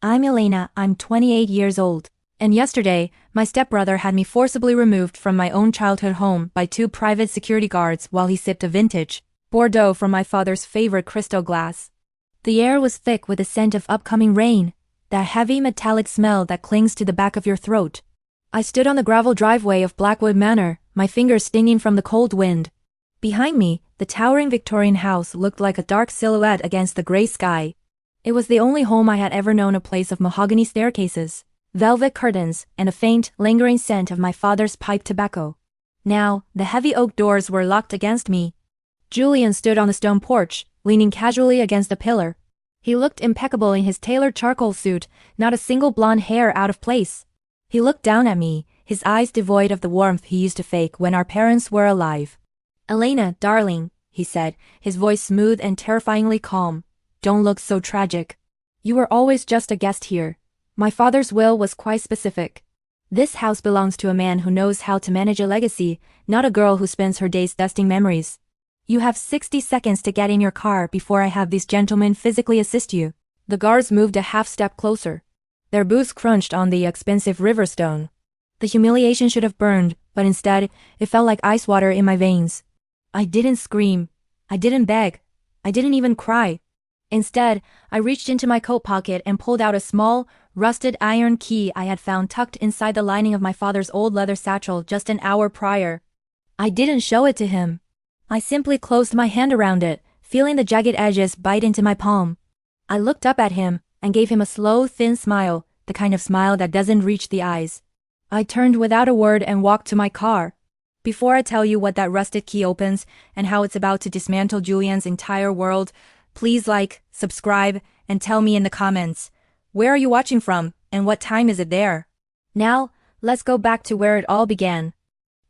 I'm Elena, I'm 28 years old. And yesterday, my stepbrother had me forcibly removed from my own childhood home by two private security guards while he sipped a vintage Bordeaux from my father's favorite crystal glass. The air was thick with the scent of upcoming rain, that heavy metallic smell that clings to the back of your throat. I stood on the gravel driveway of Blackwood Manor, my fingers stinging from the cold wind. Behind me, the towering Victorian house looked like a dark silhouette against the gray sky. It was the only home I had ever known, a place of mahogany staircases, velvet curtains, and a faint, lingering scent of my father's pipe tobacco. Now, the heavy oak doors were locked against me. Julian stood on the stone porch, leaning casually against a pillar. He looked impeccable in his tailored charcoal suit, not a single blonde hair out of place. He looked down at me, his eyes devoid of the warmth he used to fake when our parents were alive. "Elena, darling," he said, his voice smooth and terrifyingly calm. "Don't look so tragic. You were always just a guest here. My father's will was quite specific. This house belongs to a man who knows how to manage a legacy, not a girl who spends her days dusting memories. You have 60 seconds to get in your car before I have these gentlemen physically assist you." The guards moved a half step closer. Their boots crunched on the expensive river stone. The humiliation should have burned, but instead, it felt like ice water in my veins. I didn't scream. I didn't beg. I didn't even cry. Instead, I reached into my coat pocket and pulled out a small, rusted iron key I had found tucked inside the lining of my father's old leather satchel just an hour prior. I didn't show it to him. I simply closed my hand around it, feeling the jagged edges bite into my palm. I looked up at him and gave him a slow, thin smile, the kind of smile that doesn't reach the eyes. I turned without a word and walked to my car. Before I tell you what that rusted key opens and how it's about to dismantle Julian's entire world, please like, subscribe, and tell me in the comments, where are you watching from, and what time is it there? Now, let's go back to where it all began.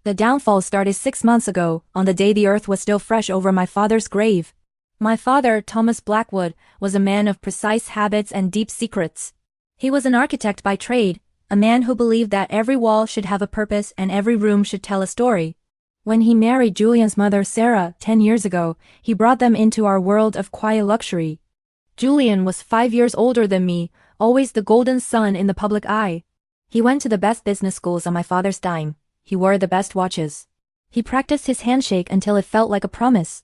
The downfall started 6 months ago, on the day the earth was still fresh over my father's grave. My father, Thomas Blackwood, was a man of precise habits and deep secrets. He was an architect by trade, a man who believed that every wall should have a purpose and every room should tell a story. When he married Julian's mother Sarah 10 years ago, he brought them into our world of quiet luxury. Julian was 5 years older than me, always the golden son in the public eye. He went to the best business schools on my father's dime. He wore the best watches. He practiced his handshake until it felt like a promise.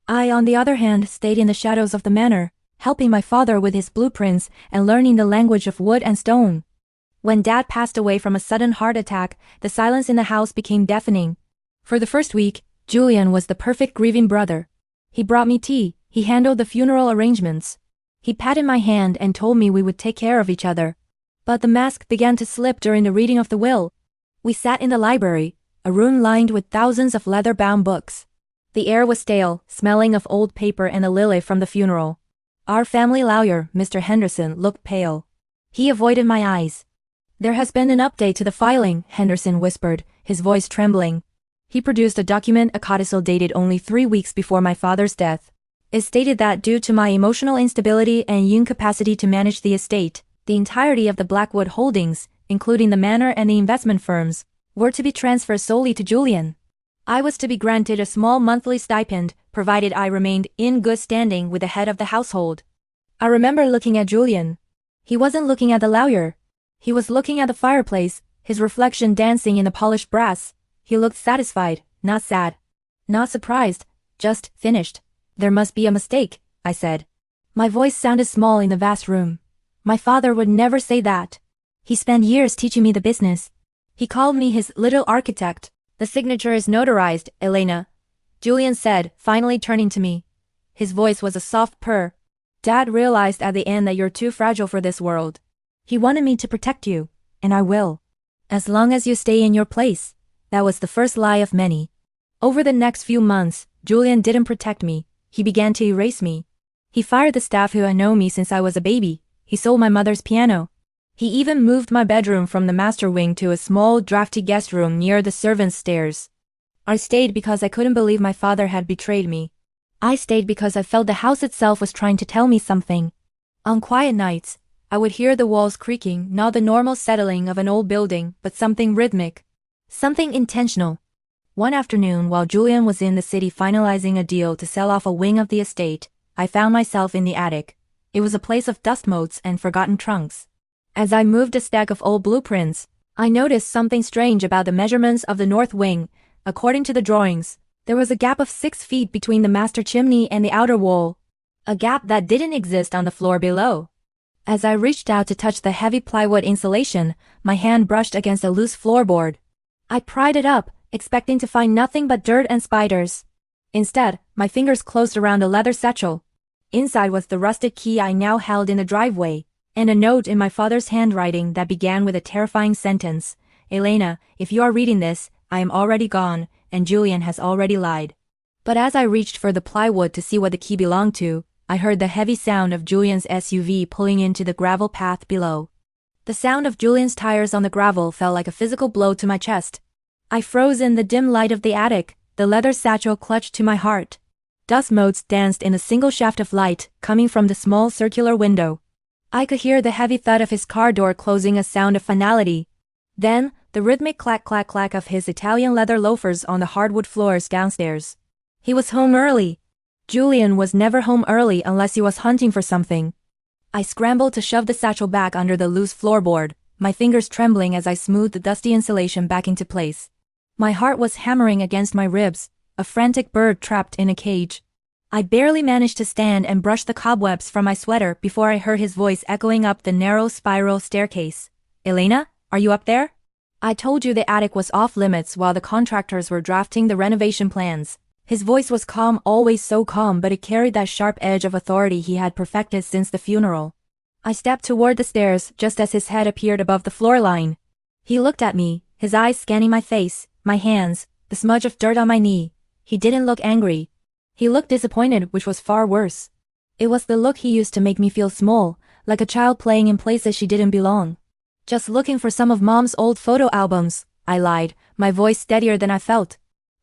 I, on the other hand, stayed in the shadows of the manor, helping my father with his blueprints and learning the language of wood and stone. When Dad passed away from a sudden heart attack, the silence in the house became deafening. For the first week, Julian was the perfect grieving brother. He brought me tea, he handled the funeral arrangements. He patted my hand and told me we would take care of each other. But the mask began to slip during the reading of the will. We sat in the library, a room lined with thousands of leather-bound books. The air was stale, smelling of old paper and a lily from the funeral. Our family lawyer, Mr. Henderson, looked pale. He avoided my eyes. "There has been an update to the filing," Henderson whispered, his voice trembling. He produced a document, a codicil dated only 3 weeks before my father's death. It stated that due to my emotional instability and incapacity to manage the estate, the entirety of the Blackwood holdings, including the manor and the investment firms, were to be transferred solely to Julian. I was to be granted a small monthly stipend, provided I remained in good standing with the head of the household. I remember looking at Julian. He wasn't looking at the lawyer. He was looking at the fireplace, his reflection dancing in the polished brass. He looked satisfied, not sad. Not surprised, just finished. "There must be a mistake," I said. My voice sounded small in the vast room. My father would never say that. He spent years teaching me the business. He called me his little architect. "The signature is notarized, Elena," Julian said, finally turning to me. His voice was a soft purr. "Dad realized at the end that you're too fragile for this world. He wanted me to protect you, and I will. As long as you stay in your place." That was the first lie of many. Over the next few months, Julian didn't protect me. He began to erase me. He fired the staff who had known me since I was a baby. He sold my mother's piano. He even moved my bedroom from the master wing to a small, drafty guest room near the servants' stairs. I stayed because I couldn't believe my father had betrayed me. I stayed because I felt the house itself was trying to tell me something. On quiet nights, I would hear the walls creaking, not the normal settling of an old building, but something rhythmic. Something intentional. One afternoon, while Julian was in the city finalizing a deal to sell off a wing of the estate, I found myself in the attic. It was a place of dust motes and forgotten trunks. As I moved a stack of old blueprints, I noticed something strange about the measurements of the north wing. According to the drawings, there was a gap of 6 feet between the master chimney and the outer wall, a gap that didn't exist on the floor below. As I reached out to touch the heavy plywood insulation, my hand brushed against a loose floorboard. I pried it up, expecting to find nothing but dirt and spiders. Instead, my fingers closed around a leather satchel. Inside was the rusted key I now held in the driveway, and a note in my father's handwriting that began with a terrifying sentence. Elena, if you are reading this, I am already gone, and Julian has already lied. But as I reached for the plywood to see what the key belonged to, I heard the heavy sound of Julian's SUV pulling into the gravel path below. The sound of Julian's tires on the gravel felt like a physical blow to my chest. I froze in the dim light of the attic, the leather satchel clutched to my heart. Dust motes danced in a single shaft of light, coming from the small circular window. I could hear the heavy thud of his car door closing, a sound of finality. Then, the rhythmic clack-clack-clack of his Italian leather loafers on the hardwood floors downstairs. He was home early. Julian was never home early unless he was hunting for something. I scrambled to shove the satchel back under the loose floorboard, my fingers trembling as I smoothed the dusty insulation back into place. My heart was hammering against my ribs, a frantic bird trapped in a cage. I barely managed to stand and brush the cobwebs from my sweater before I heard his voice echoing up the narrow spiral staircase. Elena, are you up there? I told you the attic was off limits while the contractors were drafting the renovation plans. His voice was calm, always so calm, but it carried that sharp edge of authority he had perfected since the funeral. I stepped toward the stairs just as his head appeared above the floor line. He looked at me, his eyes scanning my face, my hands, the smudge of dirt on my knee. He didn't look angry. He looked disappointed, which was far worse. It was the look he used to make me feel small, like a child playing in places she didn't belong. Just looking for some of Mom's old photo albums, I lied, my voice steadier than I felt.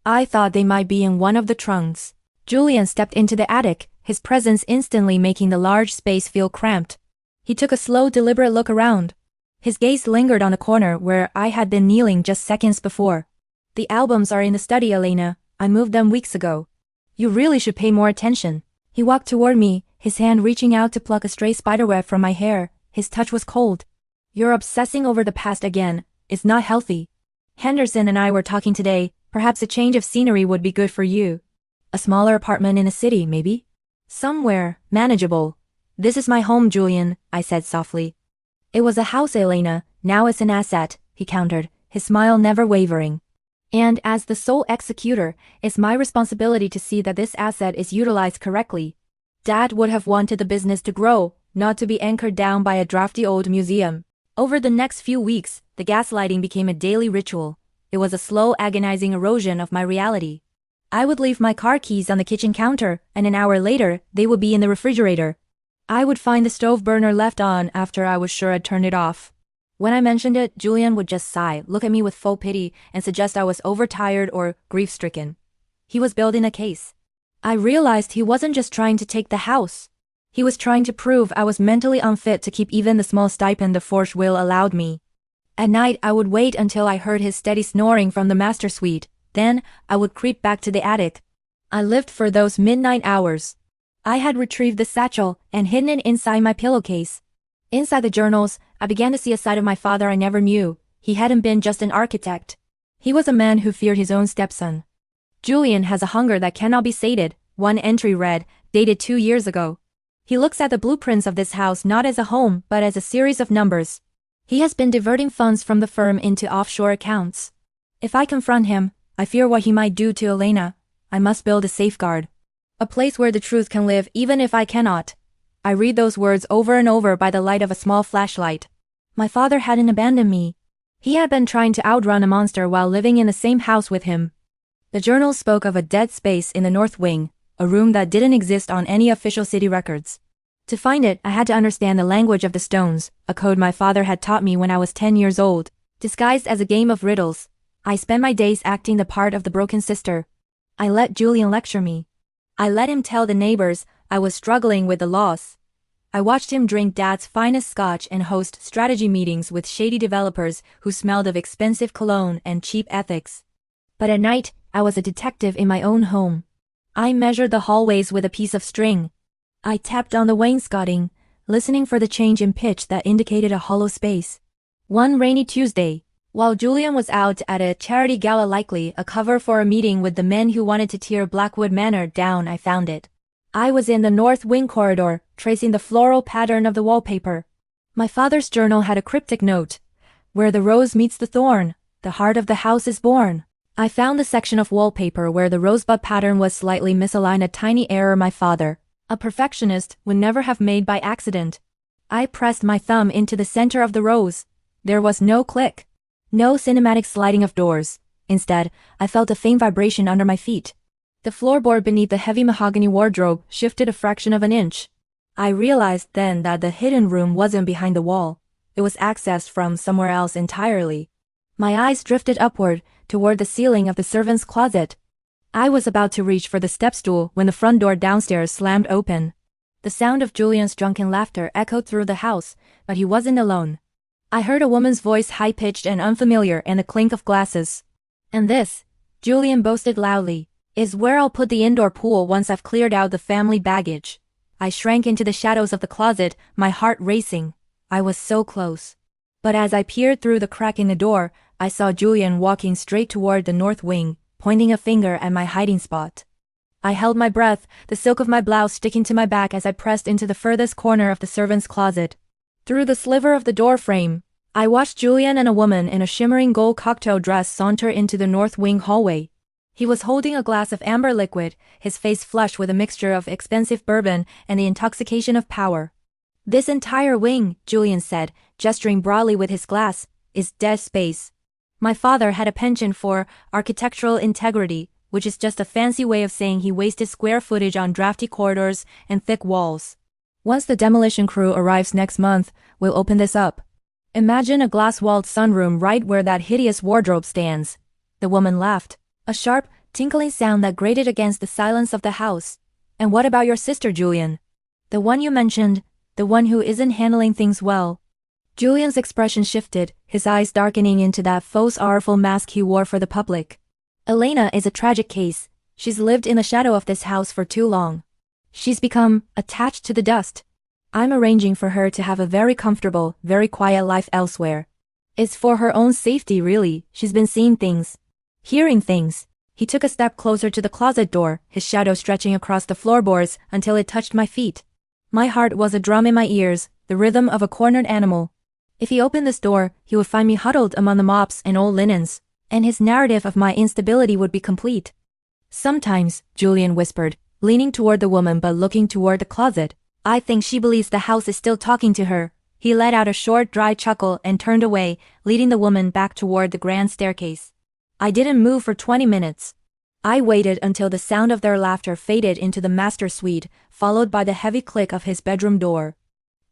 I thought they might be in one of the trunks. Julian stepped into the attic, his presence instantly making the large space feel cramped. He took a slow, deliberate look around. His gaze lingered on the corner where I had been kneeling just seconds before. The albums are in the study, Elena. I moved them weeks ago. You really should pay more attention. He walked toward me, his hand reaching out to pluck a stray spiderweb from my hair. His touch was cold. You're obsessing over the past again. It's not healthy. Henderson and I were talking today. Perhaps a change of scenery would be good for you. A smaller apartment in a city, maybe? Somewhere manageable. This is my home, Julian, I said softly. It was a house, Elena. Now it's an asset, he countered, his smile never wavering. And as the sole executor, it's my responsibility to see that this asset is utilized correctly. Dad would have wanted the business to grow, not to be anchored down by a drafty old museum. Over the next few weeks, the gaslighting became a daily ritual. It was a slow, agonizing erosion of my reality. I would leave my car keys on the kitchen counter, and an hour later, they would be in the refrigerator. I would find the stove burner left on after I was sure I'd turned it off. When I mentioned it, Julian would just sigh, look at me with full pity, and suggest I was overtired or grief-stricken. He was building a case. I realized he wasn't just trying to take the house. He was trying to prove I was mentally unfit to keep even the small stipend the forged will allowed me. At night, I would wait until I heard his steady snoring from the master suite. Then, I would creep back to the attic. I lived for those midnight hours. I had retrieved the satchel and hidden it inside my pillowcase. Inside the journals, I began to see a side of my father I never knew. He hadn't been just an architect. He was a man who feared his own stepson. Julian has a hunger that cannot be sated, one entry read, dated 2 years ago. He looks at the blueprints of this house not as a home but as a series of numbers. He has been diverting funds from the firm into offshore accounts. If I confront him, I fear what he might do to Elena. I must build a safeguard. A place where the truth can live even if I cannot. I read those words over and over by the light of a small flashlight. My father hadn't abandoned me. He had been trying to outrun a monster while living in the same house with him. The journal spoke of a dead space in the north wing, a room that didn't exist on any official city records. To find it, I had to understand the language of the stones, a code my father had taught me when I was 10 years old. Disguised as a game of riddles, I spent my days acting the part of the broken sister. I let Julian lecture me. I let him tell the neighbors I was struggling with the loss. I watched him drink Dad's finest scotch and host strategy meetings with shady developers who smelled of expensive cologne and cheap ethics. But at night, I was a detective in my own home. I measured the hallways with a piece of string. I tapped on the wainscoting, listening for the change in pitch that indicated a hollow space. One rainy Tuesday, while Julian was out at a charity gala, likely a cover for a meeting with the men who wanted to tear Blackwood Manor down, I found it. I was in the north wing corridor, tracing the floral pattern of the wallpaper. My father's journal had a cryptic note. Where the rose meets the thorn, the heart of the house is born. I found the section of wallpaper where the rosebud pattern was slightly misaligned, a tiny error my father, a perfectionist, would never have made by accident. I pressed my thumb into the center of the rose. There was no click. No cinematic sliding of doors. Instead, I felt a faint vibration under my feet. The floorboard beneath the heavy mahogany wardrobe shifted a fraction of an inch. I realized then that the hidden room wasn't behind the wall. It was accessed from somewhere else entirely. My eyes drifted upward, toward the ceiling of the servant's closet. I was about to reach for the step-stool when the front door downstairs slammed open. The sound of Julian's drunken laughter echoed through the house, but he wasn't alone. I heard a woman's voice, high-pitched and unfamiliar, and the clink of glasses. "And this," Julian boasted loudly, "is where I'll put the indoor pool once I've cleared out the family baggage." I shrank into the shadows of the closet, my heart racing. I was so close. But as I peered through the crack in the door, I saw Julian walking straight toward the north wing, pointing a finger at my hiding spot. I held my breath, the silk of my blouse sticking to my back as I pressed into the furthest corner of the servant's closet. Through the sliver of the door frame, I watched Julian and a woman in a shimmering gold cocktail dress saunter into the north wing hallway. He was holding a glass of amber liquid, his face flushed with a mixture of expensive bourbon and the intoxication of power. "This entire wing," Julian said, gesturing broadly with his glass, "is dead space." My father had a penchant for architectural integrity, which is just a fancy way of saying he wasted square footage on drafty corridors and thick walls. "Once the demolition crew arrives next month, we'll open this up. Imagine a glass-walled sunroom right where that hideous wardrobe stands." The woman laughed, a sharp, tinkling sound that grated against the silence of the house. "And what about your sister, Julian? The one you mentioned, the one who isn't handling things well?" Julian's expression shifted, his eyes darkening into that faux awful mask he wore for the public. "Elena is a tragic case. She's lived in the shadow of this house for too long. She's become attached to the dust. I'm arranging for her to have a very comfortable, very quiet life elsewhere. It's for her own safety, really. She's been seeing things, hearing things." He took a step closer to the closet door, his shadow stretching across the floorboards until it touched my feet. My heart was a drum in my ears, the rhythm of a cornered animal. If he opened this door, he would find me huddled among the mops and old linens, and his narrative of my instability would be complete. "Sometimes," Julian whispered, leaning toward the woman but looking toward the closet, "I think she believes the house is still talking to her." He let out a short, dry chuckle and turned away, leading the woman back toward the grand staircase. I didn't move for 20 minutes. I waited until the sound of their laughter faded into the master suite, followed by the heavy click of his bedroom door.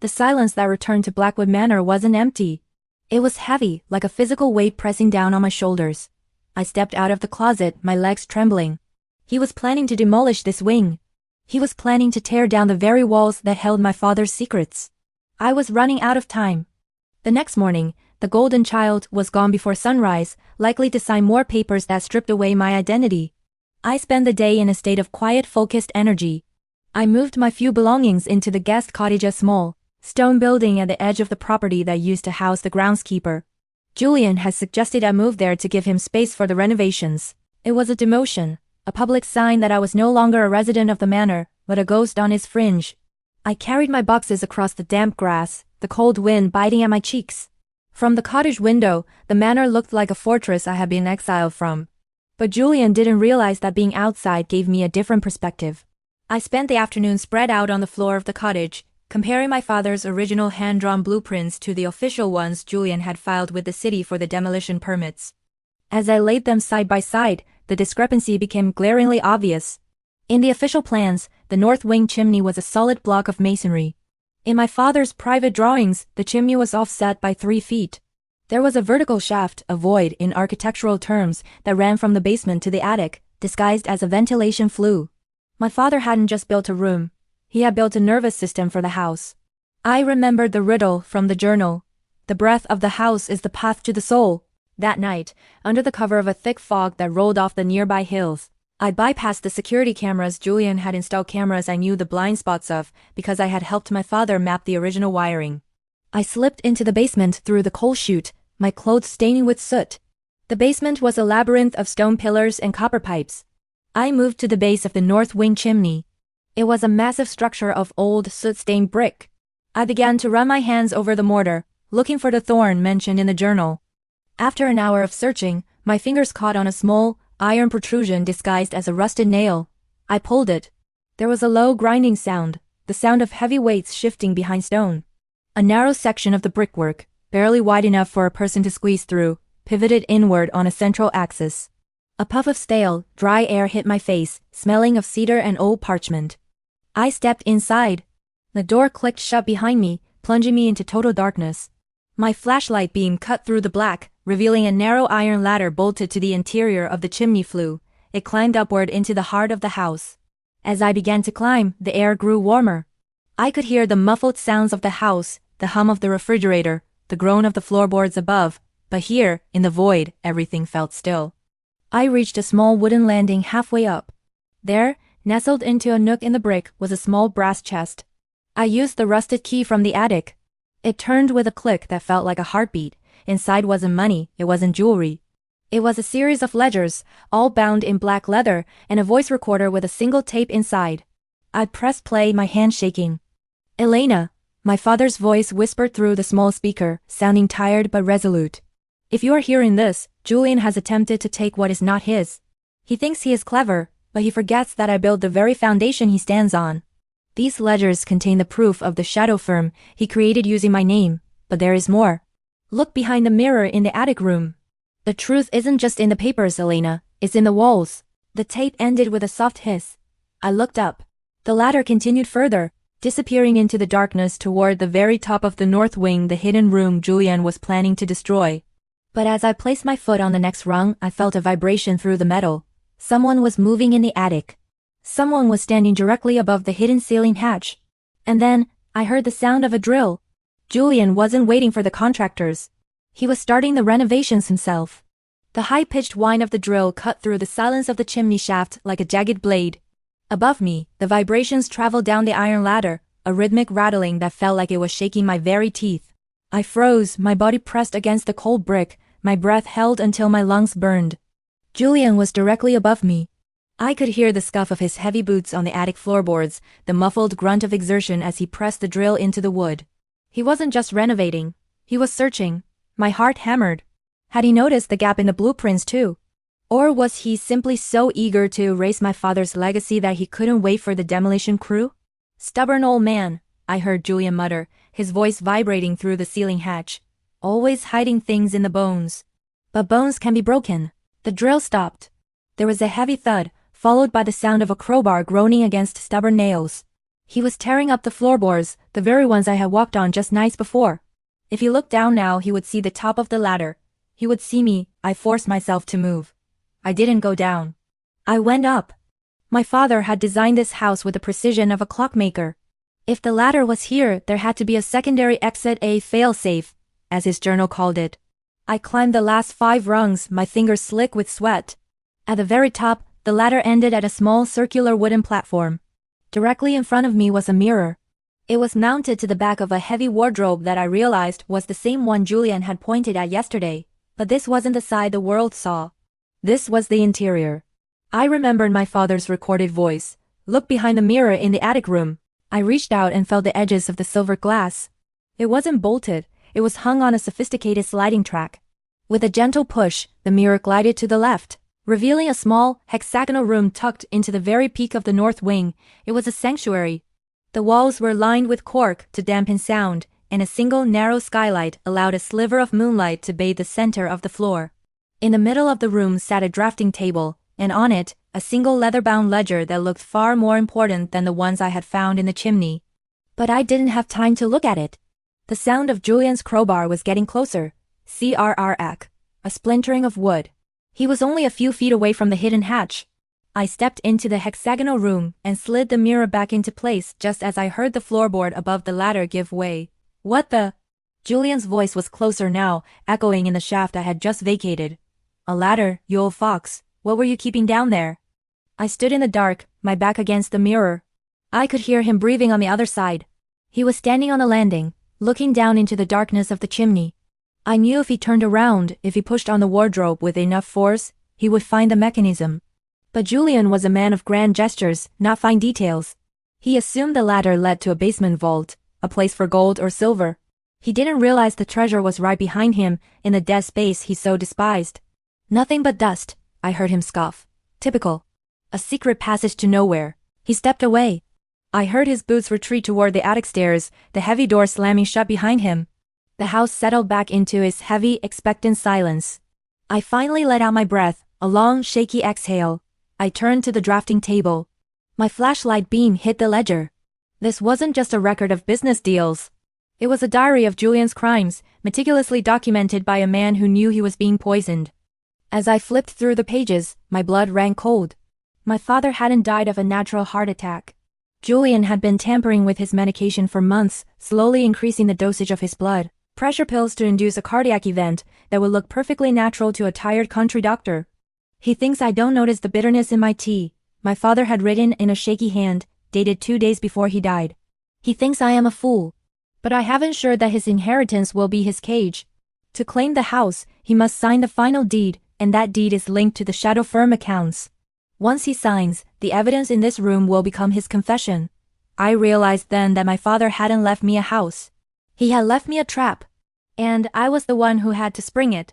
The silence that returned to Blackwood Manor wasn't empty. It was heavy, like a physical weight pressing down on my shoulders. I stepped out of the closet, my legs trembling. He was planning to demolish this wing. He was planning to tear down the very walls that held my father's secrets. I was running out of time. The next morning, the golden child was gone before sunrise, likely to sign more papers that stripped away my identity. I spent the day in a state of quiet, focused energy. I moved my few belongings into the guest cottage, a small, stone building at the edge of the property that used to house the groundskeeper. Julian had suggested I move there to give him space for the renovations. It was a demotion, a public sign that I was no longer a resident of the manor, but a ghost on its fringe. I carried my boxes across the damp grass, the cold wind biting at my cheeks. From the cottage window, the manor looked like a fortress I had been exiled from. But Julian didn't realize that being outside gave me a different perspective. I spent the afternoon spread out on the floor of the cottage, comparing my father's original hand-drawn blueprints to the official ones Julian had filed with the city for the demolition permits. As I laid them side by side, the discrepancy became glaringly obvious. In the official plans, the north wing chimney was a solid block of masonry. In my father's private drawings, the chimney was offset by 3 feet. There was a vertical shaft, a void in architectural terms, that ran from the basement to the attic, disguised as a ventilation flue. My father hadn't just built a room. He had built a nervous system for the house. I remembered the riddle from the journal. The breath of the house is the path to the soul. That night, under the cover of a thick fog that rolled off the nearby hills, I bypassed the security cameras. Julian had installed cameras I knew the blind spots of because I had helped my father map the original wiring. I slipped into the basement through the coal chute, my clothes staining with soot. The basement was a labyrinth of stone pillars and copper pipes. I moved to the base of the north wing chimney. It was a massive structure of old, soot-stained brick. I began to run my hands over the mortar, looking for the thorn mentioned in the journal. After an hour of searching, my fingers caught on a small, iron protrusion disguised as a rusted nail. I pulled it. There was a low grinding sound, the sound of heavy weights shifting behind stone. A narrow section of the brickwork, barely wide enough for a person to squeeze through, pivoted inward on a central axis. A puff of stale, dry air hit my face, smelling of cedar and old parchment. I stepped inside. The door clicked shut behind me, plunging me into total darkness. My flashlight beam cut through the black, revealing a narrow iron ladder bolted to the interior of the chimney flue. It climbed upward into the heart of the house. As I began to climb, the air grew warmer. I could hear the muffled sounds of the house, the hum of the refrigerator, the groan of the floorboards above, but here, in the void, everything felt still. I reached a small wooden landing halfway up. There, nestled into a nook in the brick, was a small brass chest. I used the rusted key from the attic. It turned with a click that felt like a heartbeat. Inside wasn't money, it wasn't jewelry. It was a series of ledgers, all bound in black leather, and a voice recorder with a single tape inside. I pressed play, my hand shaking. "Elena," my father's voice whispered through the small speaker, sounding tired but resolute. "If you are hearing this, Julian has attempted to take what is not his. He thinks he is clever, but he forgets that I built the very foundation he stands on. These ledgers contain the proof of the shadow firm he created using my name, but there is more. Look behind the mirror in the attic room. The truth isn't just in the papers, Elena, it's in the walls." The tape ended with a soft hiss. I looked up. The ladder continued further, disappearing into the darkness toward the very top of the north wing, the hidden room Julian was planning to destroy. But as I placed my foot on the next rung, I felt a vibration through the metal. Someone was moving in the attic. Someone was standing directly above the hidden ceiling hatch. And then, I heard the sound of a drill. Julian wasn't waiting for the contractors. He was starting the renovations himself. The high-pitched whine of the drill cut through the silence of the chimney shaft like a jagged blade. Above me, the vibrations traveled down the iron ladder, a rhythmic rattling that felt like it was shaking my very teeth. I froze, my body pressed against the cold brick, my breath held until my lungs burned. Julian was directly above me. I could hear the scuff of his heavy boots on the attic floorboards, the muffled grunt of exertion as he pressed the drill into the wood. He wasn't just renovating, he was searching. My heart hammered. Had he noticed the gap in the blueprints too? Or was he simply so eager to erase my father's legacy that he couldn't wait for the demolition crew? "Stubborn old man," I heard Julian mutter, his voice vibrating through the ceiling hatch. "Always hiding things in the bones. But bones can be broken." The drill stopped. There was a heavy thud, followed by the sound of a crowbar groaning against stubborn nails. He was tearing up the floorboards, the very ones I had walked on just nights before. If he looked down now, he would see the top of the ladder. He would see me. I forced myself to move. I didn't go down. I went up. My father had designed this house with the precision of a clockmaker. If the ladder was here, there had to be a secondary exit, a fail-safe, as his journal called it. I climbed the last 5 rungs, my fingers slick with sweat. At the very top, the ladder ended at a small circular wooden platform. Directly in front of me was a mirror. It was mounted to the back of a heavy wardrobe that I realized was the same one Julian had pointed at yesterday, but this wasn't the side the world saw. This was the interior. I remembered my father's recorded voice. "Look behind the mirror in the attic room." I reached out and felt the edges of the silver glass. It wasn't bolted, it was hung on a sophisticated sliding track. With a gentle push, the mirror glided to the left, revealing a small, hexagonal room tucked into the very peak of the north wing. It was a sanctuary. The walls were lined with cork to dampen sound, and a single narrow skylight allowed a sliver of moonlight to bathe the center of the floor. In the middle of the room sat a drafting table, and on it, a single leather-bound ledger that looked far more important than the ones I had found in the chimney. But I didn't have time to look at it. The sound of Julian's crowbar was getting closer. Crrrk, a splintering of wood. He was only a few feet away from the hidden hatch. I stepped into the hexagonal room and slid the mirror back into place just as I heard the floorboard above the ladder give way. "What the?" Julian's voice was closer now, echoing in the shaft I had just vacated. "A ladder, you old fox. What were you keeping down there?" I stood in the dark, my back against the mirror. I could hear him breathing on the other side. He was standing on the landing, looking down into the darkness of the chimney. I knew if he turned around, if he pushed on the wardrobe with enough force, he would find the mechanism. But Julian was a man of grand gestures, not fine details. He assumed the ladder led to a basement vault, a place for gold or silver. He didn't realize the treasure was right behind him, in the dead space he so despised. Nothing but dust, I heard him scoff. Typical. A secret passage to nowhere. He stepped away. I heard his boots retreat toward the attic stairs, the heavy door slamming shut behind him. The house settled back into its heavy, expectant silence. I finally let out my breath, a long, shaky exhale. I turned to the drafting table. My flashlight beam hit the ledger. This wasn't just a record of business deals. It was a diary of Julian's crimes, meticulously documented by a man who knew he was being poisoned. As I flipped through the pages, my blood ran cold. My father hadn't died of a natural heart attack. Julian had been tampering with his medication for months, slowly increasing the dosage of his blood. Pressure pills to induce a cardiac event that would look perfectly natural to a tired country doctor. He thinks I don't notice the bitterness in my tea, my father had written in a shaky hand, dated 2 days before he died. He thinks I am a fool. But I haven't ensured that his inheritance will be his cage. To claim the house, he must sign the final deed, and that deed is linked to the shadow firm accounts. Once he signs, the evidence in this room will become his confession. I realized then that my father hadn't left me a house. He had left me a trap. And I was the one who had to spring it.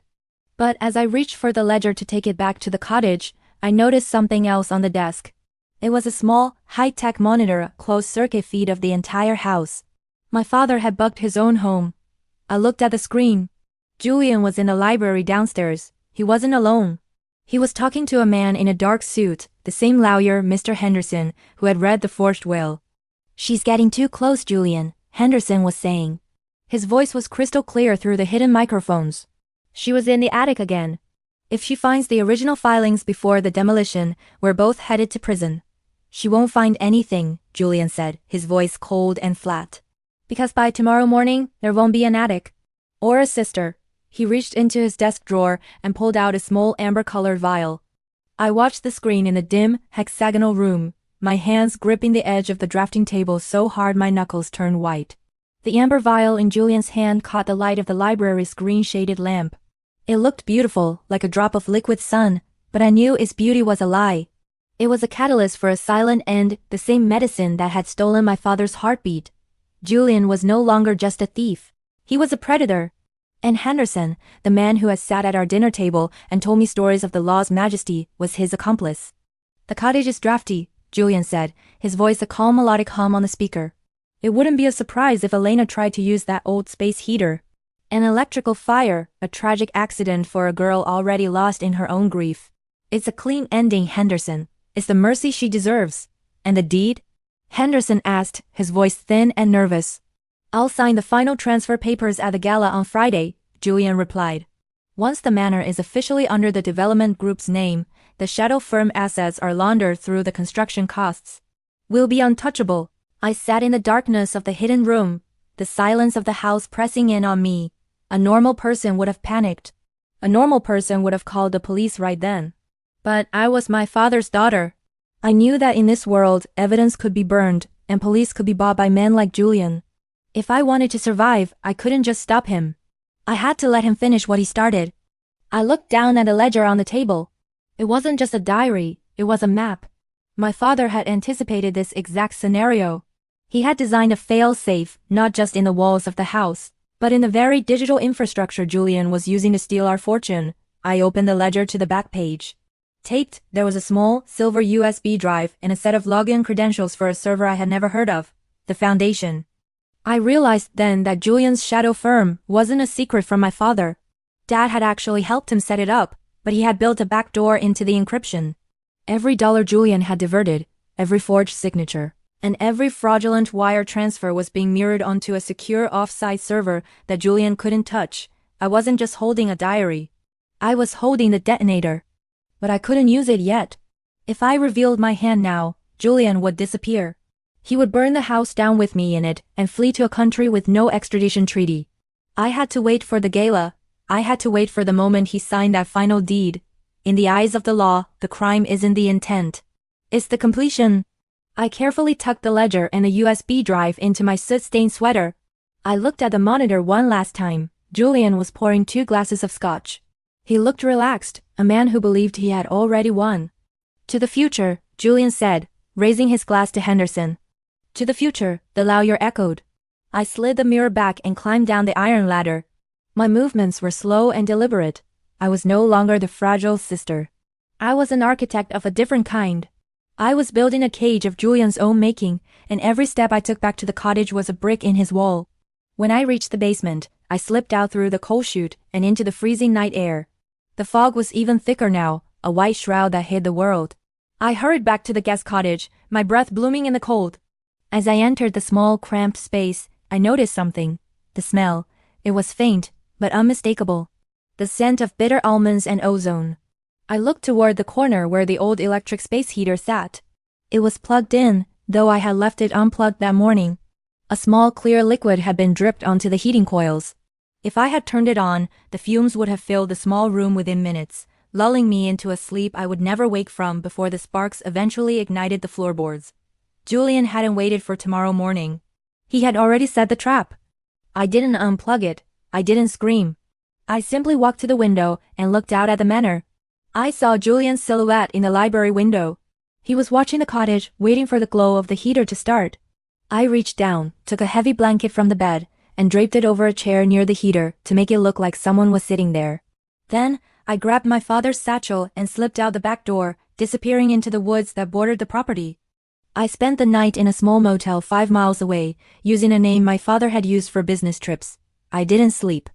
But as I reached for the ledger to take it back to the cottage, I noticed something else on the desk. It was a small, high-tech monitor, a closed-circuit feed of the entire house. My father had bugged his own home. I looked at the screen. Julian was in the library downstairs. He wasn't alone. He was talking to a man in a dark suit, the same lawyer, Mr. Henderson, who had read the forged will. "She's getting too close, Julian," Henderson was saying. His voice was crystal clear through the hidden microphones. "She was in the attic again. If she finds the original filings before the demolition, we're both headed to prison." "She won't find anything," Julian said, his voice cold and flat. "Because by tomorrow morning, there won't be an attic. Or a sister." He reached into his desk drawer and pulled out a small amber-colored vial. I watched the screen in the dim, hexagonal room, my hands gripping the edge of the drafting table so hard my knuckles turned white. The amber vial in Julian's hand caught the light of the library's green-shaded lamp. It looked beautiful, like a drop of liquid sun, but I knew its beauty was a lie. It was a catalyst for a silent end, the same medicine that had stolen my father's heartbeat. Julian was no longer just a thief. He was a predator. And Henderson, the man who had sat at our dinner table and told me stories of the law's majesty, was his accomplice. "The cottage is drafty," Julian said, his voice a calm melodic hum on the speaker. "It wouldn't be a surprise if Elena tried to use that old space heater. An electrical fire, a tragic accident for a girl already lost in her own grief. It's a clean ending, Henderson. It's the mercy she deserves." "And the deed?" Henderson asked, his voice thin and nervous. "I'll sign the final transfer papers at the gala on Friday," Julian replied. "Once the manor is officially under the development group's name, the shadow firm assets are laundered through the construction costs. We'll be untouchable." I sat in the darkness of the hidden room, the silence of the house pressing in on me. A normal person would have panicked. A normal person would have called the police right then. But I was my father's daughter. I knew that in this world, evidence could be burned, and police could be bought by men like Julian. If I wanted to survive, I couldn't just stop him. I had to let him finish what he started. I looked down at the ledger on the table. It wasn't just a diary, it was a map. My father had anticipated this exact scenario. He had designed a fail-safe, not just in the walls of the house, but in the very digital infrastructure Julian was using to steal our fortune. I opened the ledger to the back page. Taped, there was a small, silver USB drive and a set of login credentials for a server I had never heard of, the Foundation. I realized then that Julian's shadow firm wasn't a secret from my father. Dad had actually helped him set it up, but he had built a back door into the encryption. Every dollar Julian had diverted, every forged signature, and every fraudulent wire transfer was being mirrored onto a secure off-site server that Julian couldn't touch. I wasn't just holding a diary. I was holding the detonator. But I couldn't use it yet. If I revealed my hand now, Julian would disappear. He would burn the house down with me in it and flee to a country with no extradition treaty. I had to wait for the gala. I had to wait for the moment he signed that final deed. In the eyes of the law, the crime isn't the intent. It's the completion. I carefully tucked the ledger and the USB drive into my soot-stained sweater. I looked at the monitor one last time. Julian was pouring 2 glasses of scotch. He looked relaxed, a man who believed he had already won. To the future, Julian said, raising his glass to Henderson. To the future, the lawyer echoed. I slid the mirror back and climbed down the iron ladder. My movements were slow and deliberate. I was no longer the fragile sister. I was an architect of a different kind. I was building a cage of Julian's own making, and every step I took back to the cottage was a brick in his wall. When I reached the basement, I slipped out through the coal chute and into the freezing night air. The fog was even thicker now, a white shroud that hid the world. I hurried back to the guest cottage, my breath blooming in the cold. As I entered the small, cramped space, I noticed something. The smell. It was faint, but unmistakable. The scent of bitter almonds and ozone. I looked toward the corner where the old electric space heater sat. It was plugged in, though I had left it unplugged that morning. A small clear liquid had been dripped onto the heating coils. If I had turned it on, the fumes would have filled the small room within minutes, lulling me into a sleep I would never wake from before the sparks eventually ignited the floorboards. Julian hadn't waited for tomorrow morning. He had already set the trap. I didn't unplug it. I didn't scream. I simply walked to the window and looked out at the manor. I saw Julian's silhouette in the library window. He was watching the cottage, waiting for the glow of the heater to start. I reached down, took a heavy blanket from the bed, and draped it over a chair near the heater to make it look like someone was sitting there. Then, I grabbed my father's satchel and slipped out the back door, disappearing into the woods that bordered the property. I spent the night in a small motel 5 miles away, using a name my father had used for business trips. I didn't sleep.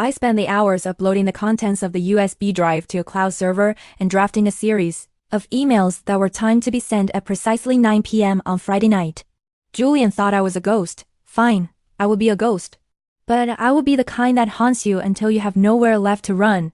I spent the hours uploading the contents of the USB drive to a cloud server and drafting a series of emails that were timed to be sent at precisely 9 p.m. on Friday night. Julian thought I was a ghost. Fine, I would be a ghost. But I would be the kind that haunts you until you have nowhere left to run.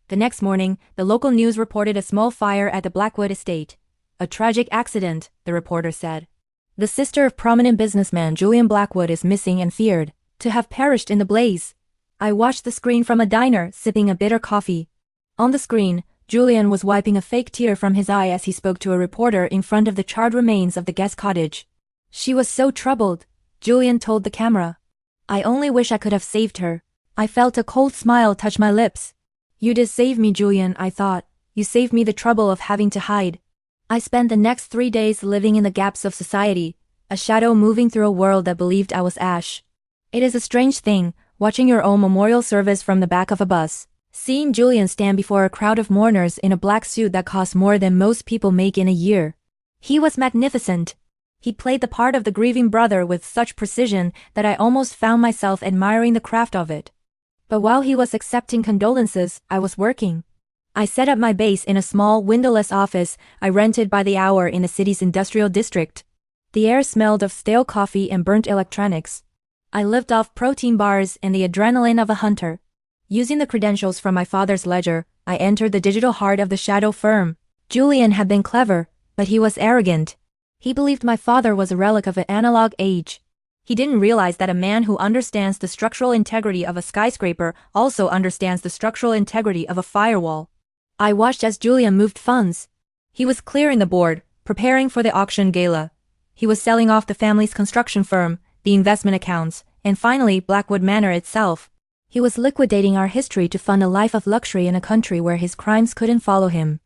The next morning, the local news reported a small fire at the Blackwood estate. A tragic accident, the reporter said. The sister of prominent businessman Julian Blackwood is missing and feared to have perished in the blaze. I watched the screen from a diner, sipping a bitter coffee. On the screen, Julian was wiping a fake tear from his eye as he spoke to a reporter in front of the charred remains of the guest cottage. She was so troubled, Julian told the camera. I only wish I could have saved her. I felt a cold smile touch my lips. You did save me, Julian, I thought. You saved me the trouble of having to hide. I spent the next 3 days living in the gaps of society, a shadow moving through a world that believed I was ash. It is a strange thing, watching your own memorial service from the back of a bus. Seeing Julian stand before a crowd of mourners in a black suit that cost more than most people make in a year. He was magnificent. He played the part of the grieving brother with such precision that I almost found myself admiring the craft of it. But while he was accepting condolences, I was working. I set up my base in a small, windowless office I rented by the hour in the city's industrial district. The air smelled of stale coffee and burnt electronics. I lived off protein bars and the adrenaline of a hunter. Using the credentials from my father's ledger, I entered the digital heart of the shadow firm. Julian had been clever, but he was arrogant. He believed my father was a relic of an analog age. He didn't realize that a man who understands the structural integrity of a skyscraper also understands the structural integrity of a firewall. I watched as Julian moved funds. He was clearing the board, preparing for the auction gala. He was selling off the family's construction firm, the investment accounts, and finally Blackwood Manor itself. He was liquidating our history to fund a life of luxury in a country where his crimes couldn't follow him.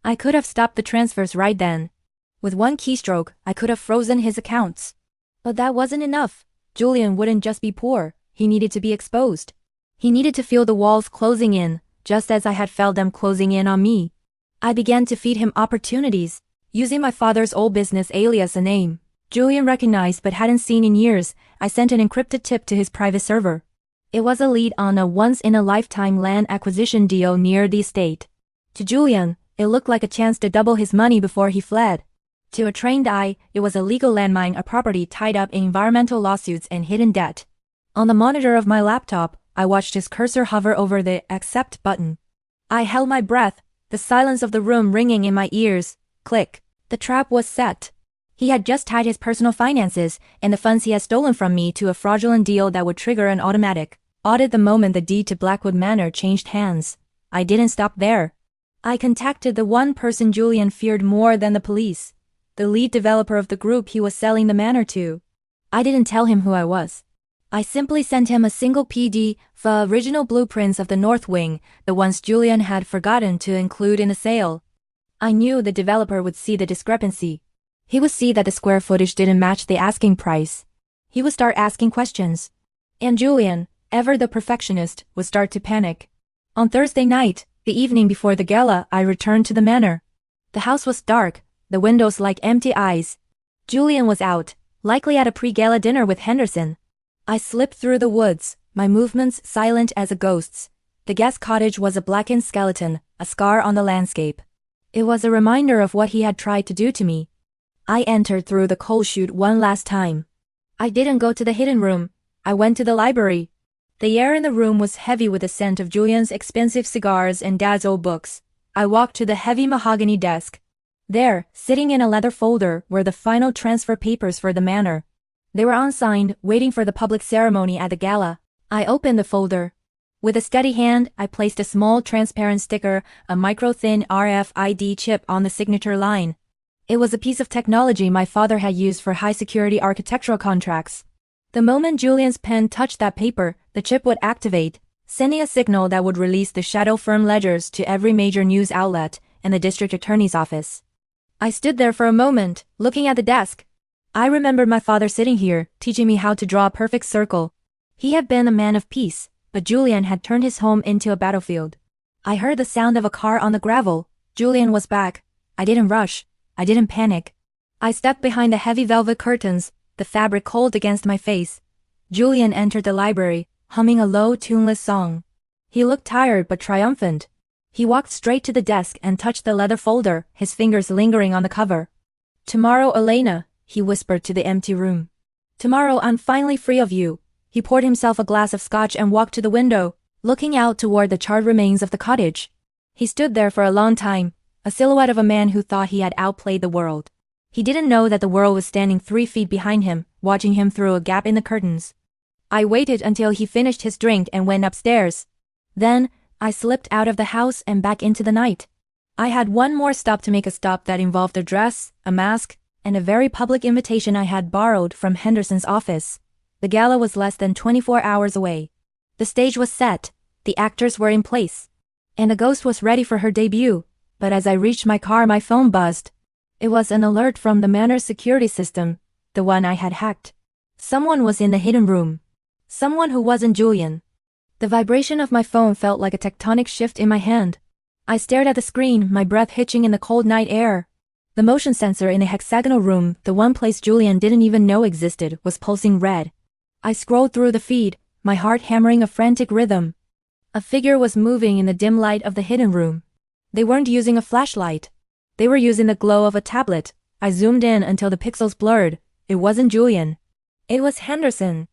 I could have stopped the transfers right then. With one keystroke, I could have frozen his accounts. But that wasn't enough. Julian wouldn't just be poor, he needed to be exposed. He needed to feel the walls closing in, just as I had felt them closing in on me. I began to feed him opportunities, using my father's old business alias a name Julian recognized but hadn't seen in years. I sent an encrypted tip to his private server. It was a lead on a once-in-a-lifetime land acquisition deal near the estate. To Julian, it looked like a chance to double his money before he fled. To a trained eye, it was a legal landmine, a property tied up in environmental lawsuits and hidden debt. On the monitor of my laptop, I watched his cursor hover over the accept button. I held my breath, the silence of the room ringing in my ears. Click. The trap was set. He had just tied his personal finances and the funds he had stolen from me to a fraudulent deal that would trigger an automatic audit the moment the deed to Blackwood Manor changed hands. I didn't stop there. I contacted the one person Julian feared more than the police, the lead developer of the group he was selling the manor to. I didn't tell him who I was. I simply sent him a single PDF of original blueprints of the North Wing, the ones Julian had forgotten to include in the sale. I knew the developer would see the discrepancy. He would see that the square footage didn't match the asking price. He would start asking questions. And Julian, ever the perfectionist, would start to panic. On Thursday night, the evening before the gala, I returned to the manor. The house was dark, the windows like empty eyes. Julian was out, likely at a pre-gala dinner with Henderson. I slipped through the woods, my movements silent as a ghost's. The guest cottage was a blackened skeleton, a scar on the landscape. It was a reminder of what he had tried to do to me. I entered through the coal chute one last time. I didn't go to the hidden room. I went to the library. The air in the room was heavy with the scent of Julian's expensive cigars and Dad's old books. I walked to the heavy mahogany desk. There, sitting in a leather folder, were the final transfer papers for the manor. They were unsigned, waiting for the public ceremony at the gala. I opened the folder. With a steady hand, I placed a small transparent sticker, a micro-thin RFID chip on the signature line. It was a piece of technology my father had used for high-security architectural contracts. The moment Julian's pen touched that paper, the chip would activate, sending a signal that would release the shadow firm ledgers to every major news outlet and the district attorney's office. I stood there for a moment, looking at the desk. I remembered my father sitting here, teaching me how to draw a perfect circle. He had been a man of peace, but Julian had turned his home into a battlefield. I heard the sound of a car on the gravel. Julian was back. I didn't rush. I didn't panic. I stepped behind the heavy velvet curtains, the fabric cold against my face. Julian entered the library, humming a low, tuneless song. He looked tired but triumphant. He walked straight to the desk and touched the leather folder, his fingers lingering on the cover. "Tomorrow, Elena," he whispered to the empty room. "Tomorrow I'm finally free of you." He poured himself a glass of scotch and walked to the window, looking out toward the charred remains of the cottage. He stood there for a long time, a silhouette of a man who thought he had outplayed the world. He didn't know that the world was standing 3 feet behind him, watching him through a gap in the curtains. I waited until he finished his drink and went upstairs. Then, I slipped out of the house and back into the night. I had one more stop to make, a stop that involved a dress, a mask, and a very public invitation I had borrowed from Henderson's office. The gala was less than 24 hours away. The stage was set, the actors were in place, and the ghost was ready for her debut, but as I reached my car my phone buzzed. It was an alert from the manor's security system, the one I had hacked. Someone was in the hidden room. Someone who wasn't Julian. The vibration of my phone felt like a tectonic shift in my hand. I stared at the screen, my breath hitching in the cold night air. The motion sensor in the hexagonal room, the one place Julian didn't even know existed, was pulsing red. I scrolled through the feed, my heart hammering a frantic rhythm. A figure was moving in the dim light of the hidden room. They weren't using a flashlight. They were using the glow of a tablet. I zoomed in until the pixels blurred. It wasn't Julian. It was Henderson.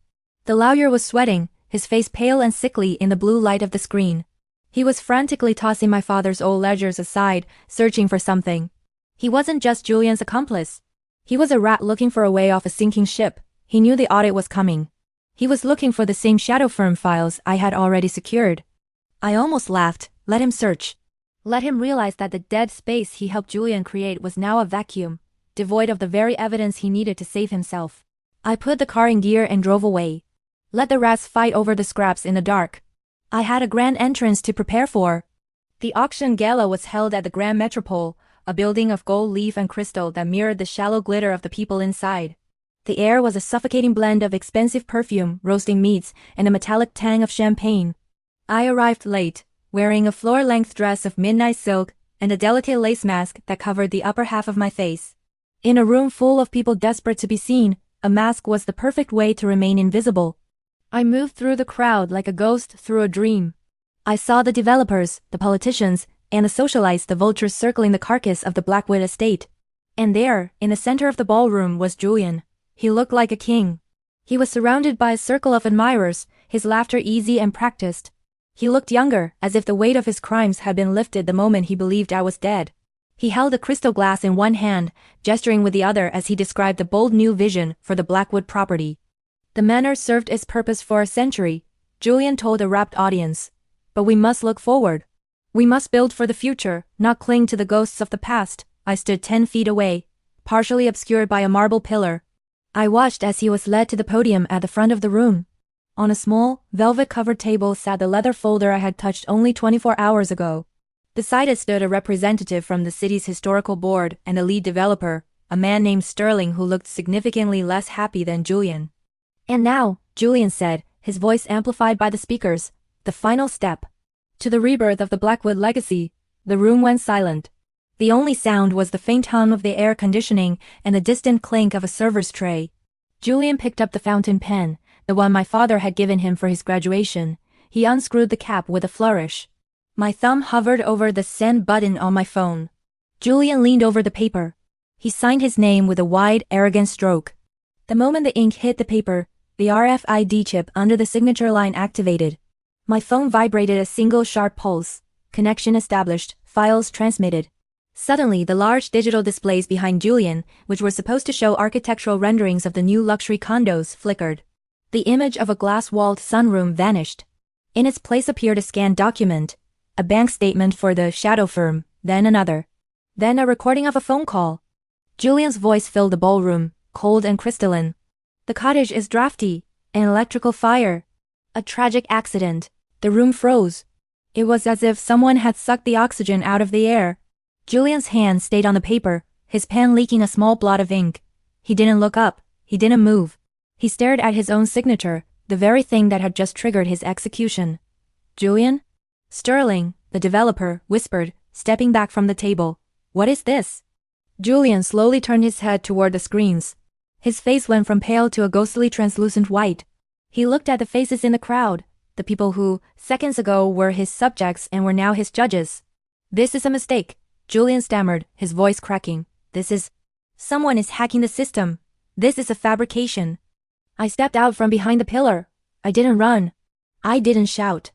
The lawyer was sweating, his face pale and sickly in the blue light of the screen. He was frantically tossing my father's old ledgers aside, searching for something. He wasn't just Julian's accomplice. He was a rat looking for a way off a sinking ship. He knew the audit was coming. He was looking for the same shadow firm files I had already secured. I almost laughed. Let him search. Let him realize that the dead space he helped Julian create was now a vacuum, devoid of the very evidence he needed to save himself. I put the car in gear and drove away. Let the rats fight over the scraps in the dark. I had a grand entrance to prepare for. The auction gala was held at the Grand Metropole, a building of gold leaf and crystal that mirrored the shallow glitter of the people inside. The air was a suffocating blend of expensive perfume, roasting meats, and a metallic tang of champagne. I arrived late, wearing a floor-length dress of midnight silk and a delicate lace mask that covered the upper half of my face. In a room full of people desperate to be seen, a mask was the perfect way to remain invisible. I moved through the crowd like a ghost through a dream. I saw the developers, the politicians, and the socialites, the vultures circling the carcass of the Blackwood estate. And there, in the center of the ballroom, was Julian. He looked like a king. He was surrounded by a circle of admirers, his laughter easy and practiced. He looked younger, as if the weight of his crimes had been lifted the moment he believed I was dead. He held a crystal glass in one hand, gesturing with the other as he described a bold new vision for the Blackwood property. The manor served its purpose for a century, Julian told a rapt audience. But we must look forward. We must build for the future, not cling to the ghosts of the past. I stood 10 feet away, partially obscured by a marble pillar. I watched as he was led to the podium at the front of the room. On a small, velvet-covered table sat the leather folder I had touched only 24 hours ago. Beside it stood a representative from the city's historical board and a lead developer, a man named Sterling who looked significantly less happy than Julian. "And now," Julian said, his voice amplified by the speakers, "the final step. To the rebirth of the Blackwood legacy." The room went silent. The only sound was the faint hum of the air conditioning and the distant clink of a server's tray. Julian picked up the fountain pen, the one my father had given him for his graduation. He unscrewed the cap with a flourish. My thumb hovered over the send button on my phone. Julian leaned over the paper. He signed his name with a wide, arrogant stroke. The moment the ink hit the paper, the RFID chip under the signature line activated. My phone vibrated a single sharp pulse. Connection established, files transmitted. Suddenly, the large digital displays behind Julian, which were supposed to show architectural renderings of the new luxury condos, flickered. The image of a glass-walled sunroom vanished. In its place appeared a scanned document, a bank statement for the shadow firm, then another. Then a recording of a phone call. Julian's voice filled the ballroom, cold and crystalline. "The cottage is drafty. An electrical fire. A tragic accident." The room froze. It was as if someone had sucked the oxygen out of the air. Julian's hand stayed on the paper, his pen leaking a small blot of ink. He didn't look up. He didn't move. He stared at his own signature, the very thing that had just triggered his execution. "Julian?" Sterling, the developer, whispered, stepping back from the table. "What is this?" Julian slowly turned his head toward the screens. His face went from pale to a ghostly translucent white. He looked at the faces in the crowd, the people who, seconds ago, were his subjects and were now his judges. "This is a mistake," Julian stammered, his voice cracking. Someone is hacking the system. This is a fabrication." I stepped out from behind the pillar. I didn't run. I didn't shout.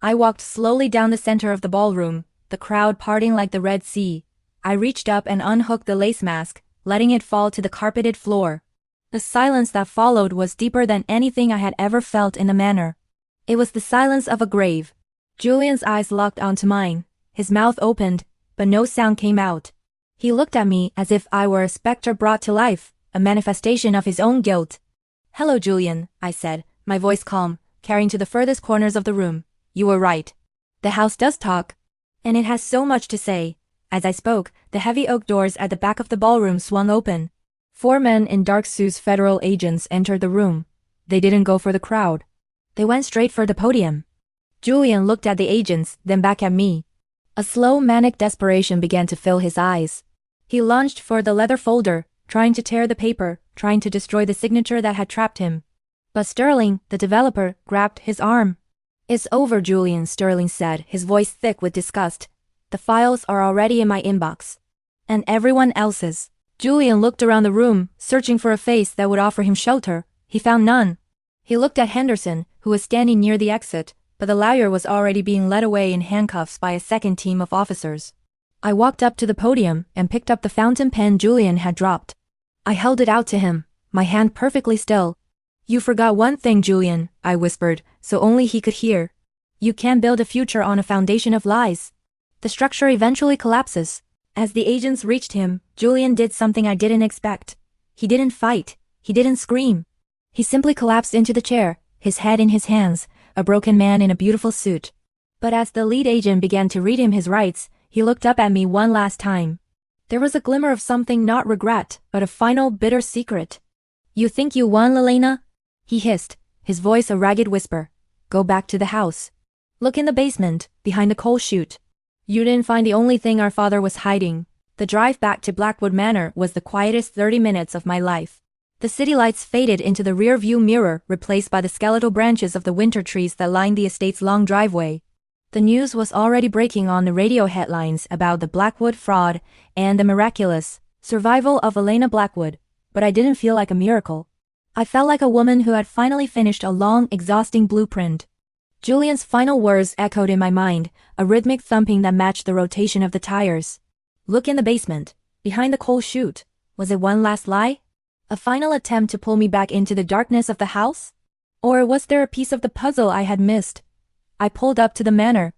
I walked slowly down the center of the ballroom, the crowd parting like the Red Sea. I reached up and unhooked the lace mask, letting it fall to the carpeted floor. The silence that followed was deeper than anything I had ever felt in the manor. It was the silence of a grave. Julian's eyes locked onto mine. His mouth opened, but no sound came out. He looked at me as if I were a specter brought to life, a manifestation of his own guilt. "Hello, Julian," I said, my voice calm, carrying to the furthest corners of the room. "You were right. The house does talk. And it has so much to say." As I spoke, the heavy oak doors at the back of the ballroom swung open. 4 men in dark suits, federal agents, entered the room. They didn't go for the crowd. They went straight for the podium. Julian looked at the agents, then back at me. A slow, manic desperation began to fill his eyes. He lunged for the leather folder, trying to tear the paper, trying to destroy the signature that had trapped him. But Sterling, the developer, grabbed his arm. "It's over, Julian," Sterling said, his voice thick with disgust. "The files are already in my inbox. And everyone else's." Julian looked around the room, searching for a face that would offer him shelter. He found none. He looked at Henderson, who was standing near the exit, but the lawyer was already being led away in handcuffs by a second team of officers. I walked up to the podium and picked up the fountain pen Julian had dropped. I held it out to him, my hand perfectly still. "You forgot one thing, Julian," I whispered, so only he could hear. "You can't build a future on a foundation of lies. The structure eventually collapses." As the agents reached him, Julian did something I didn't expect. He didn't fight. He didn't scream. He simply collapsed into the chair, his head in his hands, a broken man in a beautiful suit. But as the lead agent began to read him his rights, he looked up at me one last time. There was a glimmer of something, not regret, but a final bitter secret. "You think you won, Elena?" he hissed, his voice a ragged whisper. "Go back to the house. Look in the basement, behind the coal chute. You didn't find the only thing our father was hiding." The drive back to Blackwood Manor was the quietest 30 minutes of my life. The city lights faded into the rear-view mirror, replaced by the skeletal branches of the winter trees that lined the estate's long driveway. The news was already breaking on the radio headlines about the Blackwood fraud and the miraculous survival of Elena Blackwood, but I didn't feel like a miracle. I felt like a woman who had finally finished a long, exhausting blueprint. Julian's final words echoed in my mind, a rhythmic thumping that matched the rotation of the tires. "Look in the basement, behind the coal chute." Was it one last lie? A final attempt to pull me back into the darkness of the house? Or was there a piece of the puzzle I had missed? I pulled up to the manor.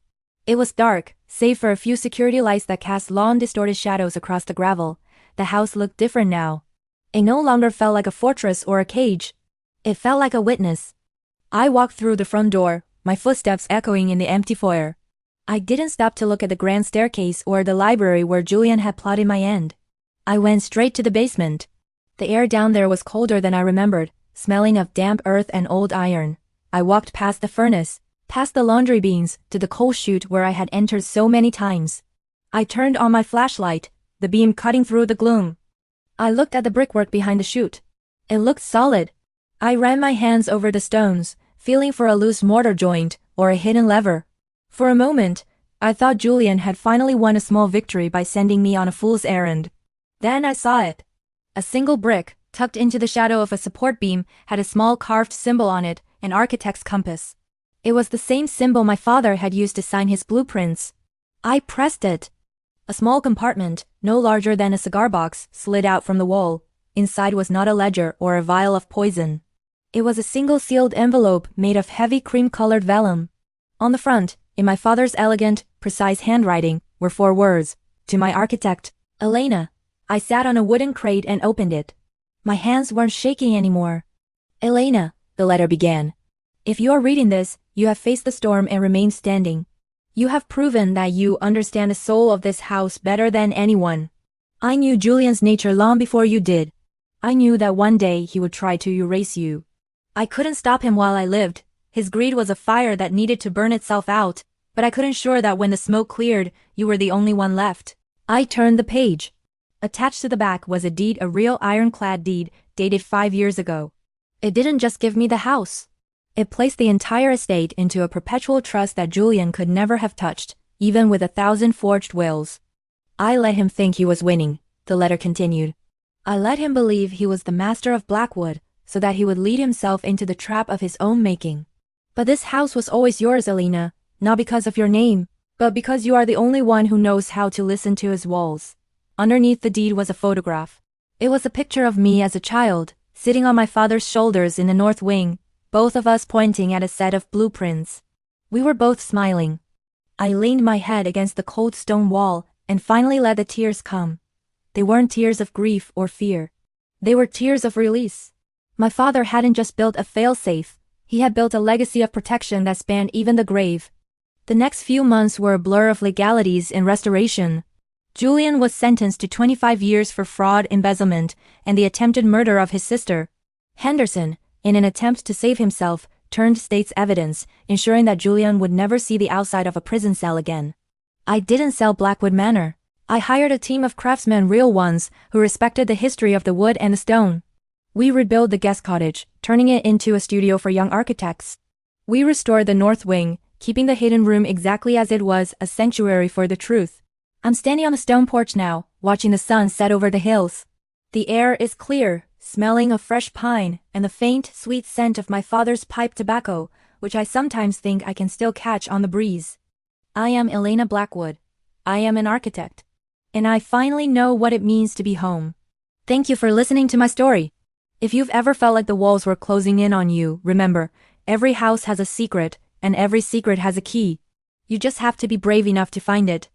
It was dark, save for a few security lights that cast long, distorted shadows across the gravel. the house looked different now. It no longer felt like a fortress or a cage. It felt like a witness. I walked through the front door, my footsteps echoing in the empty foyer. I didn't stop to look at the grand staircase or the library where Julian had plotted my end. I went straight to the basement. The air down there was colder than I remembered, smelling of damp earth and old iron. I walked past the furnace, past the laundry beans, to the coal chute where I had entered so many times. I turned on my flashlight, the beam cutting through the gloom. I looked at the brickwork behind the chute. It looked solid. I ran my hands over the stones, feeling for a loose mortar joint or a hidden lever. For a moment, I thought Julian had finally won a small victory by sending me on a fool's errand. Then I saw it. A single brick, tucked into the shadow of a support beam, had a small carved symbol on it, an architect's compass. It was the same symbol my father had used to sign his blueprints. I pressed it. A small compartment, no larger than a cigar box, slid out from the wall. Inside was not a ledger or a vial of poison. It was a single sealed envelope made of heavy cream-colored vellum. On the front, in my father's elegant, precise handwriting, were 4 words: "To my architect, Elena." I sat on a wooden crate and opened it. My hands weren't shaking anymore. "Elena," the letter began. "If you are reading this, you have faced the storm and remained standing. You have proven that you understand the soul of this house better than anyone. I knew Julian's nature long before you did. I knew that one day he would try to erase you. I couldn't stop him while I lived. His greed was a fire that needed to burn itself out, but I could ensure that when the smoke cleared, you were the only one left." I turned the page. Attached to the back was a deed, a real ironclad deed, dated 5 years ago. It didn't just give me the house. It placed the entire estate into a perpetual trust that Julian could never have touched, even with 1,000 forged wills. I let him think he was winning, the letter continued. I let him believe he was the master of Blackwood, so that he would lead himself into the trap of his own making. But this house was always yours, Elena, not because of your name, but because you are the only one who knows how to listen to his walls. Underneath the deed was a photograph. It was a picture of me as a child, sitting on my father's shoulders in the north wing, both of us pointing at a set of blueprints. We were both smiling. I leaned my head against the cold stone wall and finally let the tears come. They weren't tears of grief or fear. They were tears of release. My father hadn't just built a failsafe, he had built a legacy of protection that spanned even the grave. The next few months were a blur of legalities and restoration. Julian was sentenced to 25 years for fraud, embezzlement, and the attempted murder of his sister. Henderson, in an attempt to save himself, turned state's evidence, ensuring that Julian would never see the outside of a prison cell again. I didn't sell Blackwood Manor. I hired a team of craftsmen, real ones, who respected the history of the wood and the stone. We rebuilt the guest cottage, turning it into a studio for young architects. We restored the north wing, keeping the hidden room exactly as it was, a sanctuary for the truth. I'm standing on the stone porch now, watching the sun set over the hills. The air is clear, smelling of fresh pine and the faint, sweet scent of my father's pipe tobacco, which I sometimes think I can still catch on the breeze. I am Elena Blackwood. I am an architect. And I finally know what it means to be home. Thank you for listening to my story. If you've ever felt like the walls were closing in on you, remember, every house has a secret, and every secret has a key. You just have to be brave enough to find it.